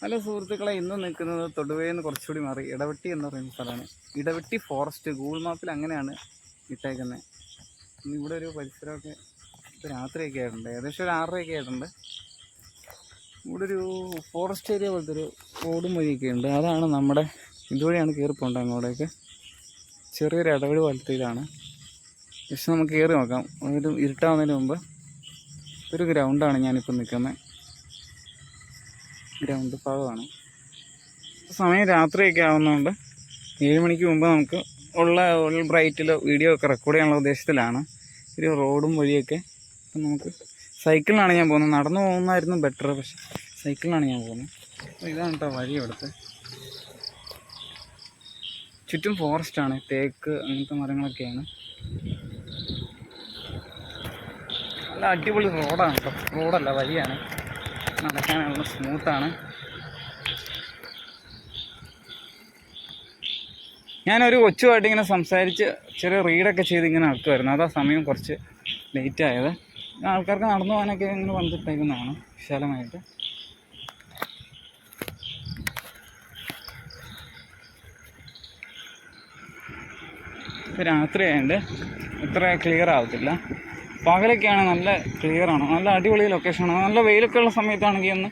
Hello സുഹൃത്തുക്കളെ, ഇന്ന് നിൽക്കുന്നത് തൊടുപുഴയിൽ നിന്ന് കുറച്ചുകൂടി മാറി ഇടവെട്ടി എന്ന് പറയുന്ന സ്ഥലമാണ്. ഇടവെട്ടി ഫോറസ്റ്റ് ഗൂഗിൾ മാപ്പിൽ അങ്ങനെയാണ് ഇട്ടേക്കുന്നത്. ഇവിടെ ഒരു പരിസരമൊക്കെ രാത്രിയൊക്കെ ആയിട്ടുണ്ട്, ഏകദേശം ഒരു 6:30 ആയിട്ടുണ്ട്. ഇവിടെ ഒരു ഫോറസ്റ്റ് ഏരിയ പോലത്തെ ഒരു റോഡും വഴിയൊക്കെ ഉണ്ട്. അതാണ് നമ്മുടെ ഇതുവഴിയാണ് കയറി പോകേണ്ടത് അങ്ങോട്ടേക്ക്. ചെറിയൊരു ഇടവഴി പോലത്തെ ഇതാണ്. ജസ്റ്റ് നമുക്ക് കയറി നോക്കാം. ഒരു ഇരുട്ടാവുന്നതിന് മുമ്പ് ഒരു ഗ്രൗണ്ടാണ് ഞാനിപ്പോൾ നിൽക്കുന്നത്. ഗ്രൗണ്ട് ഭാഗമാണ്. സമയം രാത്രിയൊക്കെ ആവുന്നതുകൊണ്ട് 7 മണിക്ക് മുമ്പ് നമുക്ക് ഉള്ള ബ്രൈറ്റിൽ വീഡിയോ ഒക്കെ റെക്കോർഡ് ചെയ്യാനുള്ള ഉദ്ദേശത്തിലാണ്. ഒരു റോഡും വഴിയൊക്കെ. അപ്പം നമുക്ക് സൈക്കിളിലാണ് ഞാൻ പോകുന്നത്. നടന്നു പോകുന്നതായിരുന്നു ബെറ്റർ, പക്ഷെ സൈക്കിളിലാണ് ഞാൻ പോകുന്നത്. അപ്പോൾ ഇതാണ് കേട്ടോ വഴി. ഇവിടുത്തെ ചുറ്റും ഫോറസ്റ്റാണ്, തേക്ക് അങ്ങനത്തെ മരങ്ങളൊക്കെയാണ്. നല്ല അടിപൊളി റോഡാണ് കേട്ടോ. റോഡല്ല, വഴിയാണ്. നടക്കാനുള്ള സ്മൂത്താണ്. ഞാനൊരു കൊച്ചുമായിട്ട് ഇങ്ങനെ സംസാരിച്ച് ചെറിയ റീഡൊക്കെ ചെയ്ത് ഇങ്ങനെ നടക്കുമായിരുന്നു. അതാ സമയം കുറച്ച് ലേറ്റായത്. ആൾക്കാർക്ക് നടന്നു പോകാനൊക്കെ ഇങ്ങനെ വന്നിട്ടേക്കുന്നതാണ് വിശാലമായിട്ട്. ഇപ്പോൾ രാത്രി ആയതുകൊണ്ട് ഇത്ര ക്ലിയർ ആവത്തില്ല. പകലൊക്കെയാണ് നല്ല ക്ലിയറാണ്, നല്ല അടിപൊളി ലൊക്കേഷനാണ്. നല്ല വെയിലൊക്കെ ഉള്ള സമയത്താണെങ്കിൽ ഒന്ന്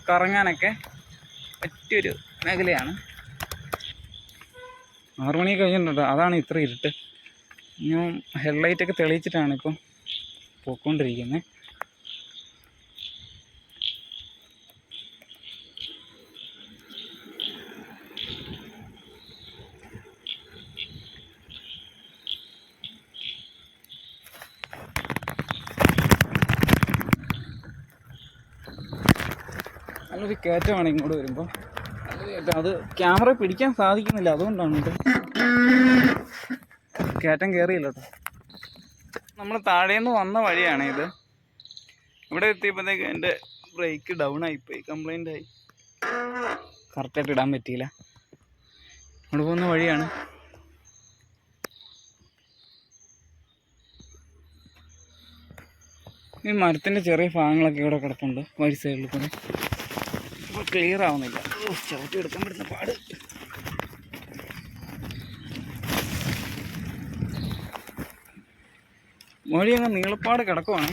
കറങ്ങാനൊക്കെ പറ്റിയൊരു മേഖലയാണ്. 6 മണി കഴിഞ്ഞിട്ടുണ്ട്, അതാണ് ഇത്ര ഇരുട്ട്. ഞാൻ ഹെഡ്ലൈറ്റൊക്കെ തെളിയിച്ചിട്ടാണ് ഇപ്പം പോയിക്കൊണ്ടിരിക്കുന്നത്. നല്ലൊരു കയറ്റമാണ് ഇങ്ങോട്ട് വരുമ്പോൾ. നല്ലൊരു കയറ്റം. അത് ക്യാമറ പിടിക്കാൻ സാധിക്കുന്നില്ല, അതുകൊണ്ടാണ് കേട്ടോ. കയറ്റം കയറിയില്ല കേട്ടോ. നമ്മൾ താഴേന്ന് വന്ന വഴിയാണ് ഇത്. ഇവിടെ എത്തിയപ്പോഴത്തേക്ക് എൻ്റെ ബ്രേക്ക് ഡൗൺ ആയിപ്പോയി, കംപ്ലൈൻ്റ് ആയി. കറക്റ്റായിട്ട് ഇടാൻ പറ്റിയില്ല. അവിടെ പോകുന്ന വഴിയാണ്. ഈ മരത്തിൻ്റെ ചെറിയ ഭാഗങ്ങളൊക്കെ ഇവിടെ കിടപ്പുണ്ട് വഴി സൈഡിൽ കൂടെ. ഇപ്പോൾ ക്ലിയർ ആവുന്നില്ല. ചവിട്ടി എടുക്കാൻ പറ്റുന്ന പാട്. വഴി അങ്ങ് നീളപ്പാട് കിടക്കുവാണ്.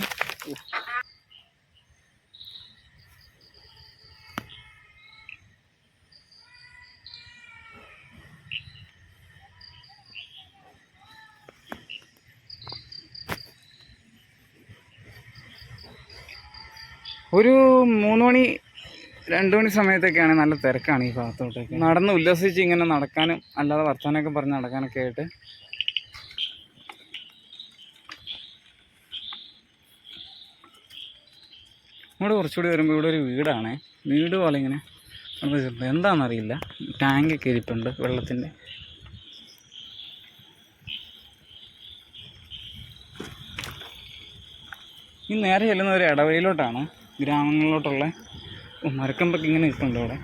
ഒരു 3 മണി 2 മണി സമയത്തൊക്കെയാണ് നല്ല തിരക്കാണ് ഈ ഭാഗത്തോട്ടൊക്കെ. നടന്ന് ഉല്ലസിച്ച് ഇങ്ങനെ നടക്കാനും അല്ലാതെ വർത്തമാനമൊക്കെ പറഞ്ഞ് നടക്കാനൊക്കെ ആയിട്ട്. ഇവിടെ കുറച്ചുകൂടി വരുമ്പോൾ ഇവിടെ ഒരു വീടാണ്. വീട് പോലെ ഇങ്ങനെ എന്താണെന്നറിയില്ല. ടാങ്കൊക്കെ ഇരിപ്പുണ്ട് വെള്ളത്തിൻ്റെ. ഈ നേരെ ചെല്ലുന്ന ഒരു ഇടവഴിയിലോട്ടാണ്, ഗ്രാമങ്ങളിലോട്ടുള്ള. മരക്കമ്പൊക്കെ ഇങ്ങനെ നിൽക്കുന്നുണ്ട് ഇവിടെ.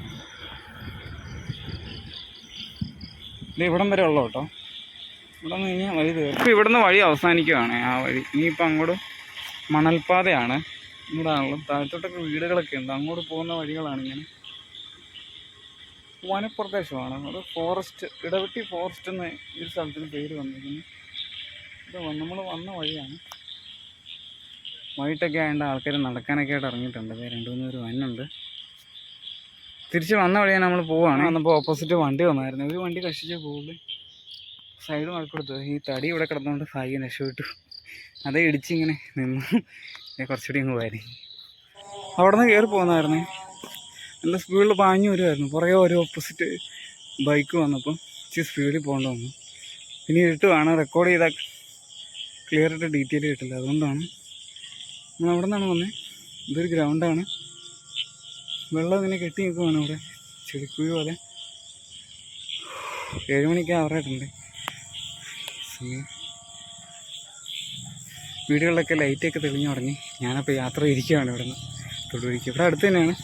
ഇത് ഇവിടം വരെ ഉള്ളു കേട്ടോ. ഇവിടെ നിന്ന് കഴിഞ്ഞാൽ വഴി തീർക്കും. ഇപ്പോൾ ഇവിടുന്ന് വഴി അവസാനിക്കുകയാണ് ആ വഴി. ഇനിയിപ്പോൾ അങ്ങോട്ട് മണൽപ്പാതയാണ്. ഇവിടെ ആണല്ലോ താഴത്തോട്ടൊക്കെ വീടുകളൊക്കെ ഉണ്ട്. അങ്ങോട്ട് പോകുന്ന വഴികളാണ് ഇങ്ങനെ. വനപ്രദേശമാണ് അത്. ഫോറസ്റ്റ്, ഇടവെട്ടി ഫോറസ്റ്റ് എന്ന് ഈ സ്ഥലത്തിന് പേര് വന്നിരിക്കുന്നു. ഇത് നമ്മൾ വന്ന വഴിയാണ്. വൈകിട്ടൊക്കെ ആയതുകൊണ്ട് ആൾക്കാർ നടക്കാനൊക്കെ ആയിട്ട് ഇറങ്ങിയിട്ടുണ്ട്. 2-3 പേര് വന്നുണ്ട്. തിരിച്ച് വന്ന വഴിയാണ് നമ്മൾ പോവുകയാണ്. വന്നപ്പോൾ ഓപ്പോസിറ്റ് വണ്ടി വന്നായിരുന്നു. ഒരു വണ്ടി കഷിച്ചേ പോകുള്ളൂ. സൈഡ് മാറിക്കൊടുത്തു. ഈ തടി ഇവിടെ കിടന്നുകൊണ്ട് ഭാഗ്യം രക്ഷപ്പെട്ടു. അതേ ഇടിച്ചിങ്ങനെ നിന്നു. കുറച്ചുകൂടി അങ്ങ് പോയായിരുന്നു. അവിടെ നിന്ന് കയറി പോകുന്നതായിരുന്നു. നല്ല സ്പീഡിൽ പാഞ്ഞു വരുമായിരുന്നു. പുറകെ ഒരു ഓപ്പോസിറ്റ് ബൈക്ക് വന്നപ്പോൾ ഇച്ചിരി സ്പീഡിൽ പോകേണ്ട വന്നു. ഇനി ഇട്ട് വേണം റെക്കോർഡ് ചെയ്താൽ ക്ലിയർ ആയിട്ട് ഡീറ്റെയിൽ കിട്ടില്ല. അതുകൊണ്ടാണ് നമ്മൾ അവിടെ നിന്നാണ് വന്നത്. ഇതൊരു ഗ്രൗണ്ടാണ്. വെള്ളം ഇങ്ങനെ കെട്ടി നിൽക്കുവാണ് ഇവിടെ, ചെടിക്കുഴി പോലെ. 7 മണിക്ക് ആവറായിട്ടുണ്ട് സമയം. വീടുകളിലൊക്കെ ലൈറ്റൊക്കെ തെളിഞ്ഞു തുടങ്ങി. ഞാനപ്പോൾ യാത്ര ഇരിക്കുകയാണ് ഇവിടെ നിന്ന് തൊടുപുഴയ്ക്ക്. ഇവിടെ അടുത്ത് തന്നെയാണ്.